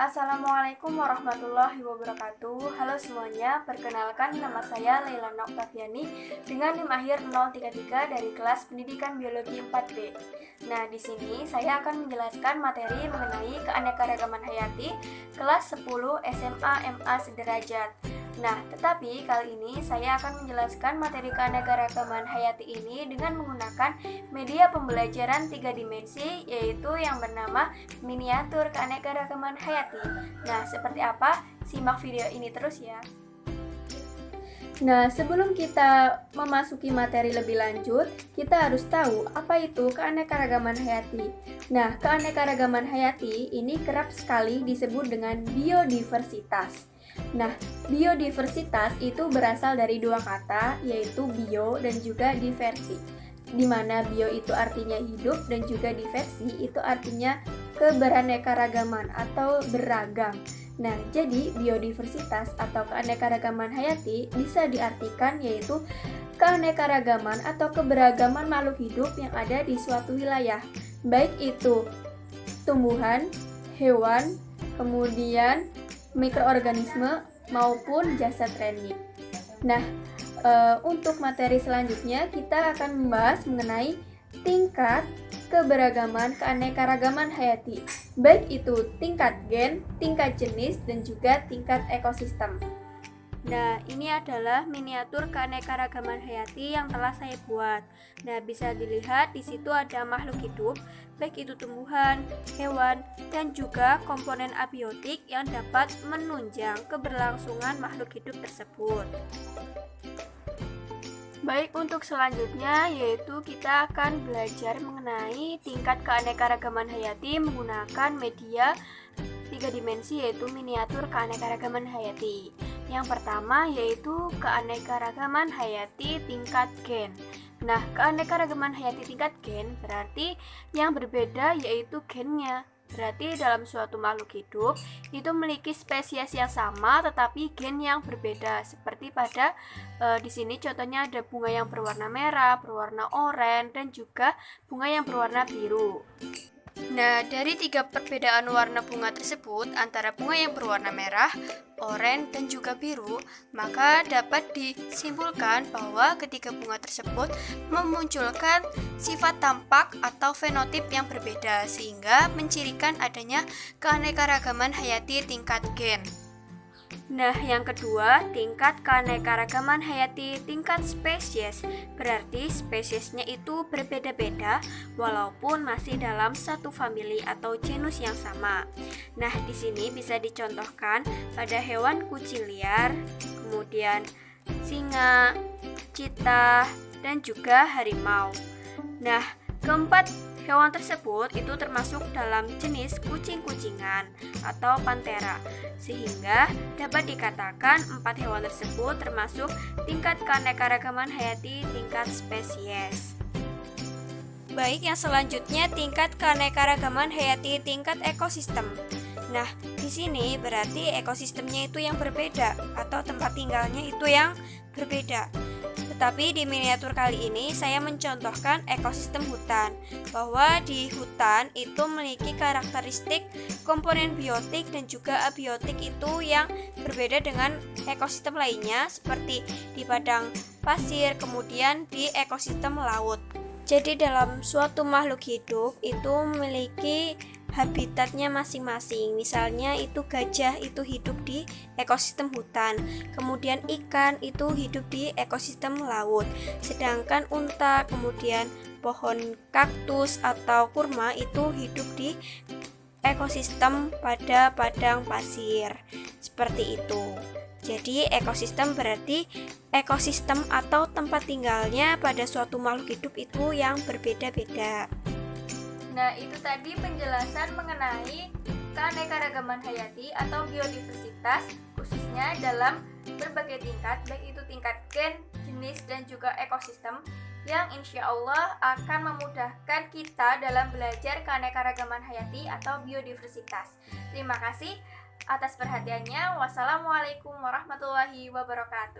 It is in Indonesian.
Assalamualaikum warahmatullahi wabarakatuh. Halo semuanya, perkenalkan nama saya Leila Noktaviani dengan NIM akhir 033 dari kelas Pendidikan Biologi 4B. Nah, di sini saya akan menjelaskan materi mengenai keanekaragaman hayati kelas 10 SMA MA sederajat. Nah, tetapi kali ini saya akan menjelaskan materi keanekaragaman hayati ini dengan menggunakan media pembelajaran 3 dimensi, yaitu yang bernama miniatur keanekaragaman hayati. Nah, seperti apa? Simak video ini terus ya. Nah, sebelum kita memasuki materi lebih lanjut, kita harus tahu apa itu keanekaragaman hayati. Nah, keanekaragaman hayati ini kerap sekali disebut dengan biodiversitas. Nah, biodiversitas itu berasal dari dua kata, yaitu bio dan juga diversi. Di mana bio itu artinya hidup dan juga diversi itu artinya keberaneka-ragaman atau beragam. Nah, jadi biodiversitas atau keanekaragaman hayati bisa diartikan yaitu keanekaragaman atau keberagaman makhluk hidup yang ada di suatu wilayah, baik itu tumbuhan, hewan, kemudian mikroorganisme maupun jasad rennik. Nah, untuk materi selanjutnya kita akan membahas mengenai tingkat keberagaman keanekaragaman hayati, baik itu tingkat gen, tingkat jenis, dan juga tingkat ekosistem. Nah, ini adalah miniatur keanekaragaman hayati yang telah saya buat. Nah, bisa dilihat di situ ada makhluk hidup, baik itu tumbuhan, hewan, dan juga komponen abiotik yang dapat menunjang keberlangsungan makhluk hidup tersebut. Baik, untuk selanjutnya yaitu kita akan belajar mengenai tingkat keanekaragaman hayati menggunakan media 3 dimensi yaitu miniatur keanekaragaman hayati. Yang pertama yaitu keanekaragaman hayati tingkat gen. Nah, keanekaragaman hayati tingkat gen berarti yang berbeda yaitu gennya. Berarti dalam suatu makhluk hidup itu memiliki spesies yang sama tetapi gen yang berbeda. Seperti pada di sini contohnya ada bunga yang berwarna merah, berwarna oranye, dan juga bunga yang berwarna biru. Nah, dari 3 perbedaan warna bunga tersebut antara bunga yang berwarna merah, oranye, dan juga biru, maka dapat disimpulkan bahwa ketiga bunga tersebut memunculkan sifat tampak atau fenotip yang berbeda sehingga mencirikan adanya keanekaragaman hayati tingkat gen. Nah, yang kedua, tingkat keanekaragaman hayati tingkat spesies. Berarti spesiesnya itu berbeda-beda walaupun masih dalam satu famili atau genus yang sama. Nah, di sini bisa dicontohkan pada hewan kucing liar, kemudian singa, cheetah, dan juga harimau. Nah, keempat hewan tersebut itu termasuk dalam jenis kucing-kucingan atau panthera, sehingga dapat dikatakan 4 hewan tersebut termasuk tingkat keanekaragaman hayati tingkat spesies. Baik, yang selanjutnya tingkat keanekaragaman hayati tingkat ekosistem. Nah, di sini berarti ekosistemnya itu yang berbeda atau tempat tinggalnya itu yang berbeda. Tetapi di miniatur kali ini saya mencontohkan ekosistem hutan, bahwa di hutan itu memiliki karakteristik komponen biotik dan juga abiotik itu yang berbeda dengan ekosistem lainnya seperti di padang pasir, kemudian di ekosistem laut. Jadi dalam suatu makhluk hidup itu memiliki habitatnya masing-masing. Misalnya itu gajah itu hidup di ekosistem hutan, kemudian ikan itu hidup di ekosistem laut, sedangkan unta, kemudian pohon kaktus atau kurma itu hidup di ekosistem pada padang pasir. Seperti itu. Jadi ekosistem berarti ekosistem atau tempat tinggalnya pada suatu makhluk hidup itu yang berbeda-beda. Nah, itu tadi penjelasan mengenai keanekaragaman hayati atau biodiversitas khususnya dalam berbagai tingkat, baik itu tingkat gen, jenis, dan juga ekosistem yang insya Allah akan memudahkan kita dalam belajar keanekaragaman hayati atau biodiversitas. Terima kasih atas perhatiannya. Wassalamualaikum warahmatullahi wabarakatuh.